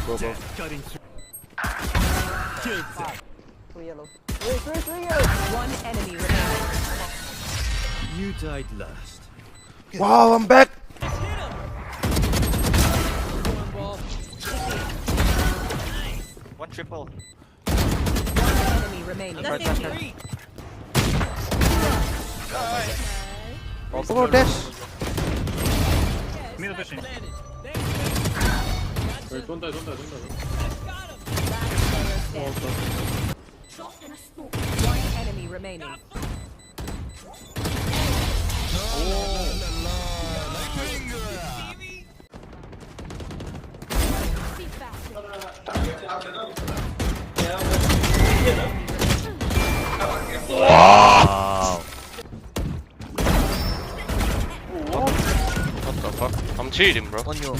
Go, go. Three yellow. Three yellow. One enemy remaining. You died last. Wow, I'm back. One triple. One enemy remaining. Oh, dash. Middle fishing. Wait, don't die. One enemy remaining. Wow. What the fuck? I'm cheating, bro. On you.